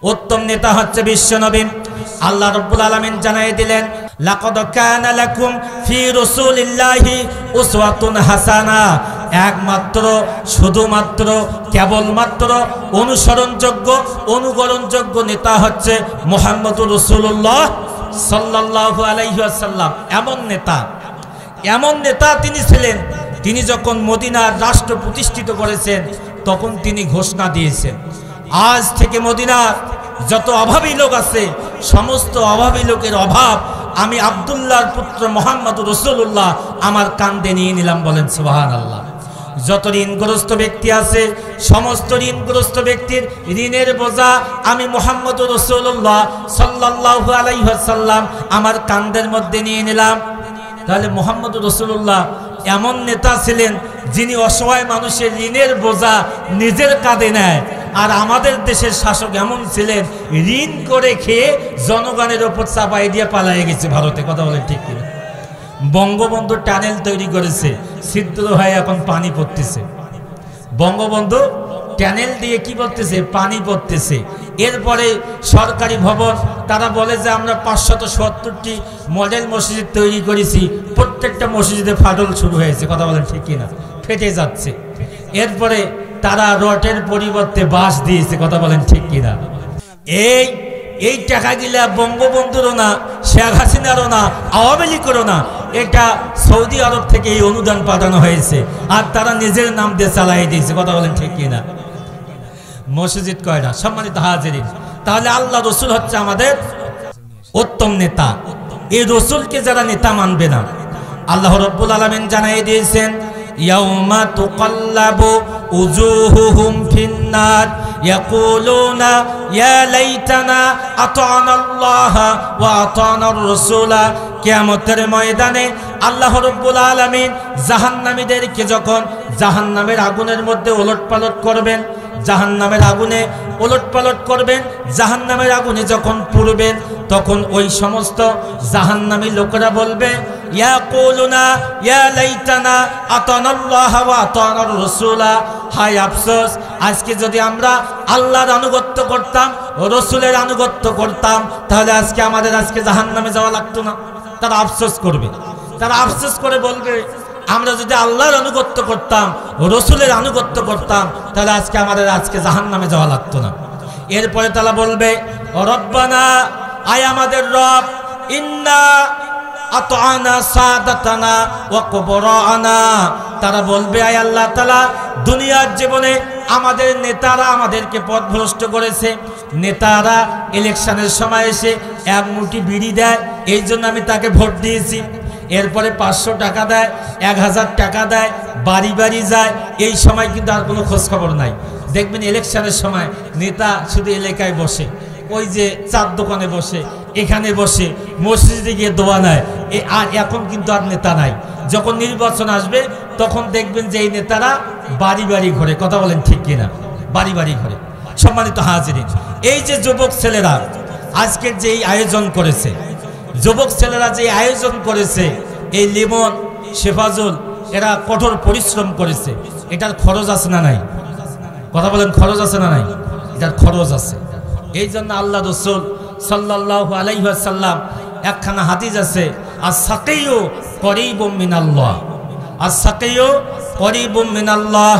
उत्तम नेता হচ্ছে বিশ্বনবী। আল্লাহ রাব্বুল আলামিন জানিয়ে দিলেন, লাকাদ কানা লাকুম ফি রাসূলিল্লাহি উসওয়াতুন হাসানা। একমাত্র শুধুমাত্র কেবলমাত্র অনুসরণযোগ্য অনুকরণযোগ্য নেতা হচ্ছে মুহাম্মদুর রাসূলুল্লাহ সাল্লাল্লাহু আলাইহি ওয়াসাল্লাম। এমন নেতা তিনি ছিলেন। তিনি যখন মদিনার রাষ্ট্র প্রতিষ্ঠিত করেছেন তখন তিনি ঘোষণা দিয়েছেন, আজ থেকে মদিনার যত অভাবী লোক আছে সমস্ত অভাবী লোকের অভাব আমি আব্দুল্লাহর পুত্র মুহাম্মদুর রাসূলুল্লাহ আমার কাঁধে নিয়ে নিলাম। বলেন সুবহানাল্লাহ। যত ঋণগ্রস্ত ব্যক্তি আছে সমস্ত ঋণগ্রস্ত ব্যক্তির ঋণের বোঝা আমি মুহাম্মদুর রাসূলুল্লাহ সাল্লাল্লাহু আলাইহি ওয়াসাল্লাম আমার কাঁধের মধ্যে নিয়ে নিলাম। তাহলে মুহাম্মদুর রাসূলুল্লাহ এমন নেতা ছিলেন যিনি অসহায় মানুষের ঋণের বোঝা নিজের কাঁধে নেয়। আর আমাদের দেশের শাসক এমন ছিলেন ঋণ করে খেয়ে জনগণের ওপর চাপাই দিয়ে পালিয়ে গেছে ভারতে। কথা বলেন ঠিক কিনা? বঙ্গবন্ধু টানেল তৈরি করেছে, ছিদ্র হয়ে এখন পানি পড়তেছে। বঙ্গবন্ধু টানেল দিয়ে কি করতেছে? পানি পড়তেছে। এরপরে সরকারি ভবন তারা বলে যে আমরা 570টি মডেল মসজিদ তৈরি করেছি, প্রত্যেকটা মসজিদে ফাটল শুরু হয়েছে। কথা বলেন ঠিক কিনা? ফেটে যাচ্ছে। এরপরে তারা রটের পরিবর্তে বাঁশ দিয়েছে। কথা বলেন ঠিক কিনা? এই টাকাগুলা বঙ্গবন্ধুরও না, শেখ হাসিনারও না, আওয়ামী লীগেরও না, এটা সৌদি আরব থেকে এই অনুদান পাঠানো হয়েছে আর তারা নিজের নাম দিয়ে চালাই দিয়েছে। কথা বলেন ঠিক কিনা? মসজিদ কয়টা? সম্মানিত হাজিরিন, তাহলে আল্লাহ রসুল হচ্ছে আমাদের উত্তম নেতা। এই রসুলকে যারা নেতা মানবে না, আল্লাহ রাব্বুল আলামিন জানিয়ে দিয়েছেন, ইয়াউমা তুকাল্লাবু উজুহুহুম ফিন্নার ইয়াকুলুনা ইয়া লাইতানা আতানাল্লাহা ওয়া আতানার রাসূলা। কিয়ামতের ময়দানে আল্লাহ রাব্বুল আলামিন জাহান্নামীদেরকে যখন জাহান্নামের আগুনের মধ্যে ওলটপালট করবেন, জাহান্নামের আগুনে ওলটপালট করবেন, জাহান্নামের আগুনে যখন পুড়বেন তখন ওই সমস্ত জাহান্নামী লোকেরা বলবে, ইয়াকুলুনা ইয়া লাইতানা আতানাল্লাহা ওয়া আতানার রাসূলা। হায় আফসোস, আজকে যদি আমরা আল্লাহর আনুগত্য করতাম, রাসূলের আনুগত্য করতাম, তাহলে আমাদের জাহান্নামে যাওয়া লাগতো না। তারা আফসোস করবে, তারা আফসোস করে বলবে, আমরা যদি আল্লাহর আনুগত্য করতাম, রাসূলের আনুগত্য করতাম, তাহলে আমাদের জাহান্নামে যাওয়া লাগতো না। এরপরে তারা বলবে, রব্বানা, আয় আমাদের রব, ইন্না আতানা সাদাতানা ওয়া কুবরানা। তারা বলবে, আয় আল্লাহ তাআলা, দুনিয়ার জীবনে আমাদের নেতারা আমাদেরকে পথভ্রষ্ট করেছে। নেতারা ইলেকশনের সময় এসে এক মুঠি বিড়ি দেয়, এই জন্য আমি তাকে ভোট দিয়েছি। এরপরে 500 টাকা দেয়, 1000 টাকা দেয়, বাড়ি বাড়ি যায়। এই সময় কিন্তু আর কোনো খোঁজ খবর নাই। দেখবেন ইলেকশনের সময় নেতা শুধু এলাকায় বসে, ওই যে চার দোকানে বসে, এখানে বসে, মসজিদে গিয়ে দোয়া নেয়। আর এখন কিন্তু আর নেতা নাই। যখন নির্বাচন আসবে তখন দেখবেন যে এই নেতারা বাড়ি বাড়ি ঘোরে। কথা বলেন ঠিক কিনা? বাড়ি বাড়ি ঘোরে। সম্মানিত হাজিরিন, এই যে যুবক ছেলেরা আজকের যে আয়োজন করেছে, যুবক ছেলেরা যে আয়োজন করেছে, এই লিমন, শেফাজুল, এরা কঠোর পরিশ্রম করেছে। এটার খরচ আছে না নাই? কথা বলেন, খরচ আছে না নাই? এটার খরচ আছে। এই জন্য আল্লাহ রাসূল সাল্লাল্লাহু আলাইহি ওয়াসাল্লাম একখানা হাদিস আছে, আস-সাকিয়ু করিবুম মিনাল্লাহ, আস-সাকিয়ু করিবুম মিনাল্লাহ,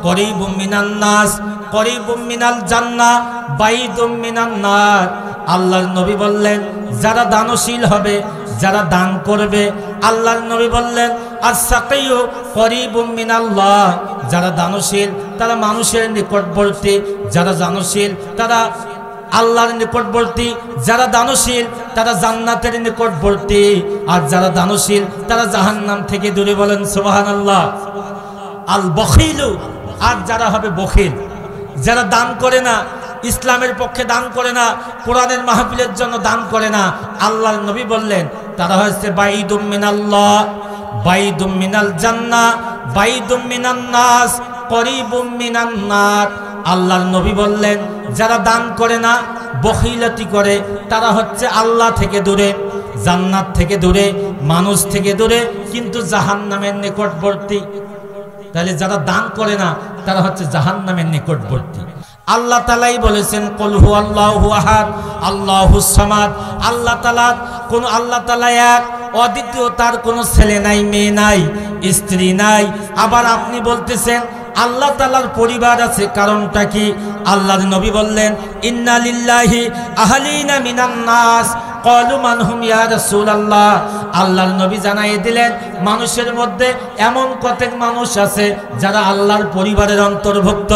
করিবুম মিনান নাস, করিবুম মিনাল জান্নাহ, বাইদুম মিনান নার। আল্লাহর নবী বললেন, যারা দানশীল হবে, যারা দান করবে, আল্লাহর নবী বললেন, আস-সাকিয়ু করিবুম মিনাল্লাহ, যারা দানশীল তারা মানুষের নিকটবর্তী, যারা দানশীল তারা আল্লাহর নিকটবর্তী, যারা দানশীল তারা জান্নাতের নিকটবর্তী, আর যারা দানশীল তারা জাহান্নাম থেকে দূরে। বলেন সুবহানাল্লাহ। আল বখিলু, আর যারা হবে বখিল, যারা দান করে না, ইসলামের পক্ষে দান করে না, কোরআনের মাহফিলের জন্য দান করে না, আল্লাহর নবী বললেন তারা হচ্ছে বাইদুম মিনাল্লাহ, বাইদুম মিনাল জান্নাহ, বাইদুম মিনান নাস, করিবুম মিনান নার। আল্লাহর নবী বললেন, যারা দান করে না, বখিলতি করে, তারা হচ্ছে আল্লাহ থেকে দূরে, জান্নাত থেকে দূরে, মানুষ থেকে দূরে, কিন্তু জাহান্নামের নিকটবর্তী। তাহলে যারা দান করে না তারা হচ্ছে জাহান্নামের নিকটবর্তী। আল্লাহ তাআলাই বলেছেন কুল হুয়াল্লাহু আহাদ আল্লাহুস সামাদ। আল্লাহ তাআলা এক, অদ্বিতীয়, তার কোনো ছেলে নাই, মেয়ে নাই, স্ত্রী নাই। আবার আপনি বলতেছেন আল্লাহ তাআলার পরিবার আছে, কারণটা কি? আল্লাহর নবী বললেন ইন্না লিল্লাহি আহলিনা মিনান নাস ক্বালু মান হুম ইয়া রাসূলুল্লাহ। আল্লাহর নবী জানাই দিলেন মানুষের মধ্যে এমন কতক মানুষ আছে যারা আল্লাহর পরিবারের অন্তর্ভুক্ত।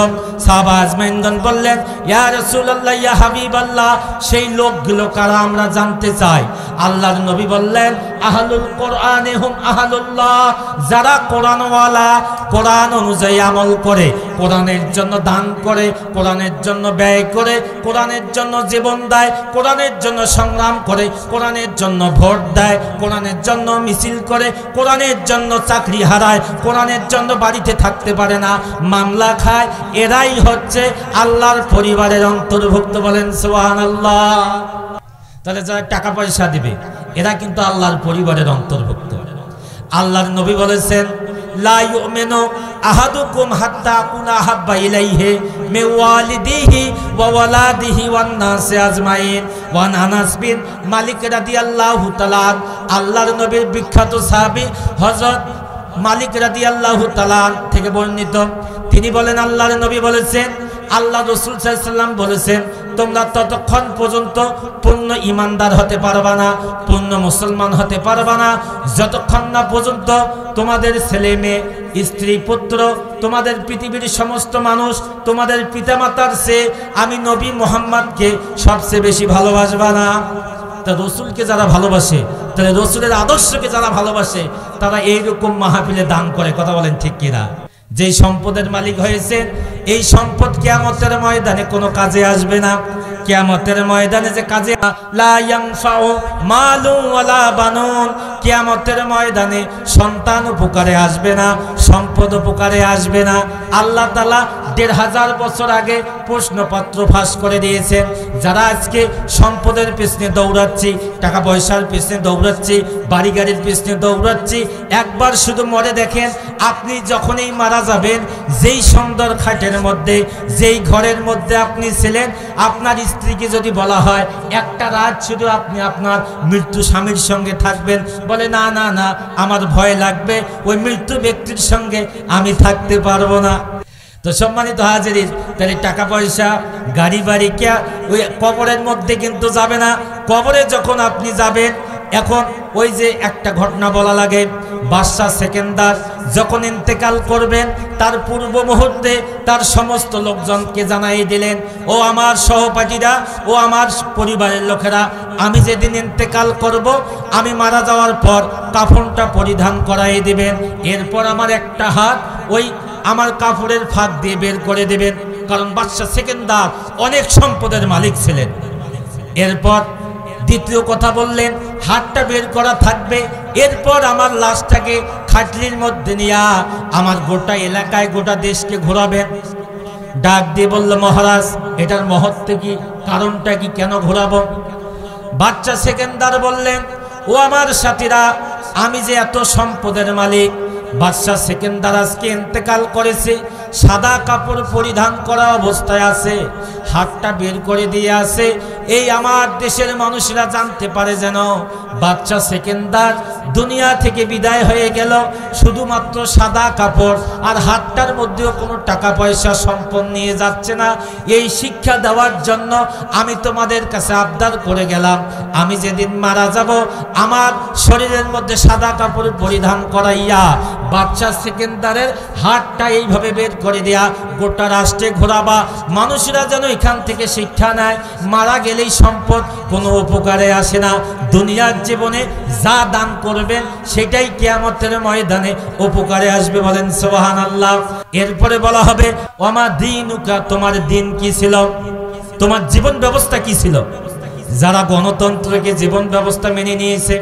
সাহাবা আজমাইনগণ বললেন ইয়া রাসূলুল্লাহ, ইয়া হাবিবাল্লাহ, সেই লোকগুলো কারা আমরা জানতে চাই। আল্লাহর নবী বললেন আহলুল কোরআনে হুম আহলুল্লাহ, যারা কোরআনওয়ালা, কোরআন অনুযায়ী আমল করে, কোরআনের জন্য দান করে, কোরআনের জন্য ব্যয় করে, কোরআনের জন্য জীবন দেয়, কোরআনের জন্য সংগ্রাম করে, কোরআনের জন্য ভোট দেয়, কোরআনের জন্য মিছিল করে, কোরআনের জন্য চাকরি হারায়, কোরআনের জন্য বাড়িতে থাকতে পারে না, মামলা খায়, এরাই হচ্ছে আল্লাহর পরিবারের অন্তর্ভুক্ত। বলেন সুবহানাল্লাহ। তাহলে যারা টাকা পয়সা দিবে এরা কিন্তু আল্লাহর পরিবারের অন্তর্ভুক্ত। আল্লাহর নবী বলেছেন লা ইউমিনু আহাদুকুম হাত্তা আকুনা হাব্বা ইলাইহি মিন ওয়ালিদিহি ওয়া ওয়ালাদিহি ওয়ান নাসি আজমাইন। ওয়ান আনাস বিন মালিক রাদিয়াল্লাহু তাআলা, আল্লাহর নবীর বিখ্যাত সাহাবী হযরত মালিক রাদিয়াল্লাহু তাআলা থেকে বর্ণিত, তিনি বলেন আল্লাহর নবী বলেছেন, আল্লাহ রাসূল সাল্লাল্লাহু আলাইহি ওয়াসাল্লাম বলেছেন, তোমরা ততক্ষণ পর্যন্ত পূর্ণ ঈমানদার হতে পারবা না, পূর্ণ মুসলমান হতে পারবা না, যতক্ষণ না পর্যন্ত তোমাদের ছেলে মেয়ে, স্ত্রী পুত্র, তোমাদের পৃথিবীর সমস্ত মানুষ, তোমাদের পিতামাতার চেয়ে আমি নবী মুহাম্মদকে সবচেয়ে বেশি ভালোবাসবা না। তা রসুলকে যারা ভালোবাসে, তাহলে রসুলের আদর্শকে যারা ভালোবাসে, তারা এইরকম মাহফিলে দান করে। কথা বলেন ঠিক কিনা? যেই সম্পদের মালিক হয়েছে, এই সম্পদ কিয়ামতের ময়দানে কোনো কাজে আসবে না। কিয়ামতের ময়দানে যে কাজে লা ইয়ানফাউ মালু ওয়ালা বানুন, কিয়ামতের ময়দানে সন্তান উপকারে আসবে না, সম্পদ উপকারে আসবে না। আল্লাহ তাআলা ১৫০০ বছর আগে প্রশ্নপত্র ফাঁস করে দিয়েছেন। যারা আজকে সম্পদের পিছনে দৌড়াচ্ছি, টাকা পয়সার পিছনে দৌড়াচ্ছি, বাড়ি গাড়ির পিছনে দৌড়াচ্ছি, একবার শুধু মনে দেখেন, আপনি যখনই মারা যাবেন, যেই সুন্দর খাটের মধ্যে, যেই ঘরের মধ্যে আপনি ছিলেন, আপনার স্ত্রীকে যদি বলা হয় একটা রাত শুধু আপনি আপনার মৃত্যু স্বামীর সঙ্গে থাকবেন, বলে না না না, আমার ভয় লাগবে, ওই মৃত্যু ব্যক্তির সঙ্গে আমি থাকতে পারবো না। তো সম্মানিত হাজিরিন, তাহলে টাকা পয়সা, গাড়ি বাড়ি কে ওই কবরের মধ্যে কিন্তু যাবে না। কবরে যখন আপনি যাবেন, এখন ওই যে একটা ঘটনা বলা লাগে, বাদশাহ সেকেন্দার যখন ইন্তেকাল করবেন, তার পূর্ব মুহূর্তে তার সমস্ত লোকজনকে জানাই দিলেন, ও আমার সহপাঠীরা, ও আমার পরিবারের লোকেরা, আমি যেদিন ইন্তেকাল করব, আমি মারা যাওয়ার পর কাফনটা পরিধান করাই দিবেন, এরপর আমার একটা হাত ওই আমার কাপড়ের ফাঁক দিয়ে বের করে দেবেন। কারণ বাদশাহ সেকেন্দার অনেক সম্পদের মালিক ছিলেন। এরপর দ্বিতীয় কথা বললেন, হাতটা বের করা থাকবে, এরপর আমার লাশটাকে খাটলির মধ্যে নিয়ে আমার গোটা এলাকায়, গোটা দেশকে ঘোরাবেন। ডাক দিয়ে বলল, মহারাজ, এটার মহত্ব কি, কারণটা কি, কেন ঘোরাবো? বাদশাহ সেকেন্দার বললেন, ও আমার সাথীরা, আমি যে এত সম্পদের মালিক, বাদশাহ সেকেন্দার আজকে ইন্তেকাল করেছে, সাদা কাপড় পরিধান করা অবস্থায় আছে, হাতটা বের করে দিয়ে আছে, এই আমার দেশের মানুষরা জানতে পারে যেন বাদশাহ সেকেন্দার দুনিয়া থেকে বিদায় হয়ে গেল, শুধুমাত্র সাদা কাপড় আর হাতটার মধ্যেও কোনো টাকা পয়সা সম্পদ নিয়ে যাচ্ছে না। এই শিক্ষা দেওয়ার জন্য আমি তোমাদের কাছে আবদার করে গেলাম, আমি যেদিন মারা যাব, আমার শরীরের মধ্যে সাদা কাপড় পরিধান করাইয়া বাদশাহ সেকেন্দারের হাতটা এইভাবে বের করে দেয়া গোটা রাষ্ট্রে ঘোরাবা, মানুষরা যেন এখান থেকে শিক্ষা নেয়, মারা গেলেই সম্পদ কোনো উপকারে আসে না, দুনিয়ার জীবনে যা দান করবেন সেটাই কিয়ামতের ময়দানে উপকারে আসবে। বলেন সুবহানাল্লাহ। এরপরে বলা হবে, ওমা দীনুকা, তোমার দিন কি ছিল, তোমার জীবন ব্যবস্থা কি ছিল? যারা গণতন্ত্রকে জীবন ব্যবস্থা মেনে নিয়েছে,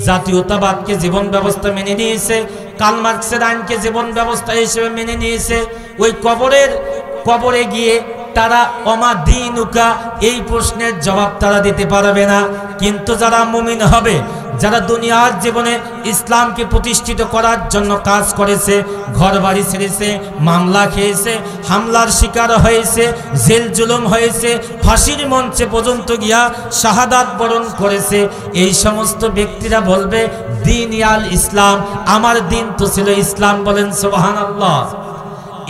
জাতীয়তাবাদকে জীবন ব্যবস্থা মেনে নিয়েছে, কার্ল মার্কসের আইনকে জীবন ব্যবস্থা হিসেবে মেনে নিয়েছে, ওই কবরে গিয়ে তারা ওমা দীনুকা এই প্রশ্নের জবাব তারা দিতে পারবে না। কিন্তু যারা মুমিন হবে, যারা দুনিয়ার জীবনে ইসলামকে প্রতিষ্ঠিত করার জন্য কাজ করেছে, ঘর বাড়ি ছেড়েছে, মামলা খেয়েছে, হামলার শিকার হয়েছে, জেল জুলুম হয়েছে, ফাঁসির মঞ্চে পর্যন্ত গিয়া শাহাদাত বরণ করেছে, এই সমস্ত ব্যক্তিরা বলবে দিন আল ইসলাম, আমার দিন তো ছিল ইসলাম। বলেন সুবহানাল্লাহ।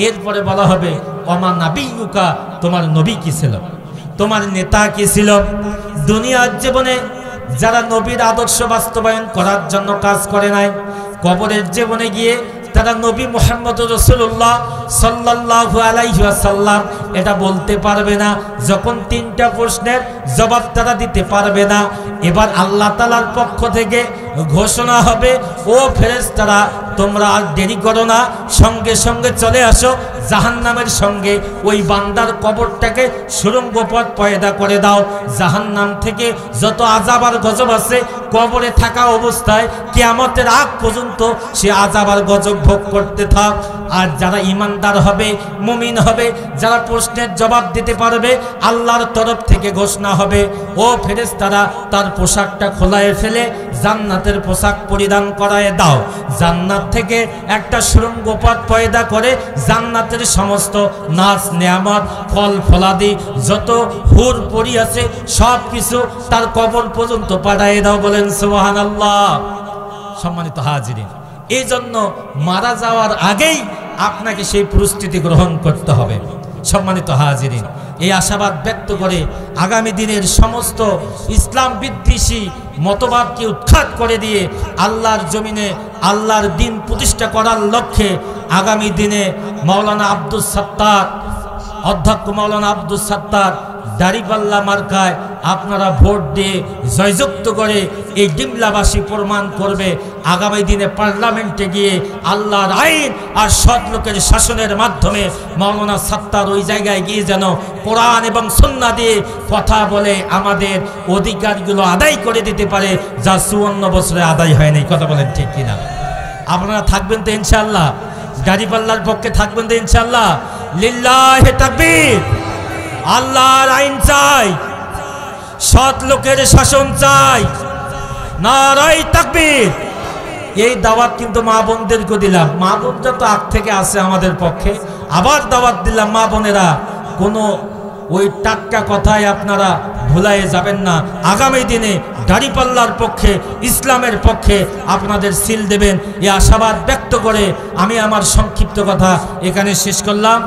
এরপরে বলা হবে ওমা নাবিয়ুকা, তোমার নবী কি ছিল, তোমার নেতা কি ছিল। দুনিয়ার জীবনে যারা নবীর আদর্শ বাস্তবায়ন করার জন্য কাজ করে নাই, কবরের জীবনে গিয়ে তারা নবী মুহাম্মদ রাসূলুল্লাহ সাল্লাল্লাহু আলাইহি ওয়াসাল্লাম এটা বলতে পারবে না। যখন তিনটা প্রশ্নের জবাব তারা দিতে পারবে না, এবার আল্লাহ তাআলার পক্ষ থেকে ঘোষণা হবে, ও ফেরেশতারা তোমরা আর দেরি করো না, সঙ্গে সঙ্গে চলে আসো, জাহান্নামের সঙ্গে ওই বান্দার কবরটাকে সুড়ঙ্গ পথ পয়দা করে দাও। জাহান্নাম থেকে যত আযাব আর গজব আছে কবরে থাকা অবস্থায় কিয়ামতের আগ পর্যন্ত সে আযাব আর গজব ভোগ করতে থাক। আর যারা ঈমানদার হবে, মুমিন হবে, যারা প্রশ্নের জবাব দিতে পারবে, আল্লাহর তরফ থেকে ঘোষণা হবে, ও ফেরেশতারা তার পোশাকটা খোলায় ফেলে জান্নাতের পোশাক পরিধান করায় দাও। জান্নাত থেকে একটা সুড়ঙ্গ পথ পয়দা করে জান্নাতের সমস্ত নাজ নেয়ামত, ফল ফলাদি, যত হুর পরি আছে সব কিছু তার কবর পর্যন্ত পাঠিয়ে দাও। বলেন সুবহানাল্লাহ। সম্মানিত হাজিরিন, এই জন্য মারা যাওয়ার আগেই আপনাকে সেই প্রস্তুতি গ্রহণ করতে হবে। সম্মানিত হাজিরিন, এই আশাবাদ ব্যক্ত করে আগামী দিনের সমস্ত ইসলাম বিদ্বেষী মতবাদকে উৎখাত করে দিয়ে আল্লাহর জমিনে আল্লাহর দিন প্রতিষ্ঠা করার লক্ষ্যে আগামী দিনে মাওলানা আব্দুস সাত্তার, অধ্যক্ষ মাওলানা আব্দুস সাত্তার দাড়িপাল্লা মার্কায় আপনারা ভোট দিয়ে জয়যুক্ত করে এই ডিমলাবাসী প্রমাণ করবে আগামী দিনে পার্লামেন্টে গিয়ে আল্লাহর আইন আর সৎ লোকের শাসনের মাধ্যমে মাওলানা সাত্তার ওই জায়গায় গিয়ে যেন কোরআন এবং সুন্নাহ দিয়ে কথা বলে আমাদের অধিকারগুলো আদায় করে দিতে পারে, যা 54 বছরে আদায় হয়নি। কথা বলেন ঠিক কিনা? আপনারা থাকবেন তো ইনশাআল্লাহ? দাড়িপাল্লার পক্ষে থাকবেন তো ইনশাআল্লাহ? লিল্লাহি তাকবীর। আল্লাহর আইন চাই, সৎ লোকের শাসন চাই, নারায়ে তাকবীর। এই দাওয়াত কিন্তু মা বোনদেরকে দিলাম। মা বোনরা তো আগ থেকে আছে আমাদের পক্ষে, আবার দাওয়াত দিলাম মা বোনেরা, কোনো ওই টাটকা কথায় আপনারা ভুলায়ে যাবেন না। আগামী দিনে দাড়িপাল্লার পক্ষে, ইসলামের পক্ষে আপনাদের সিল দেবেন, এই আশাবাদ ব্যক্ত করে আমি আমার সংক্ষিপ্ত কথা এখানে শেষ করলাম।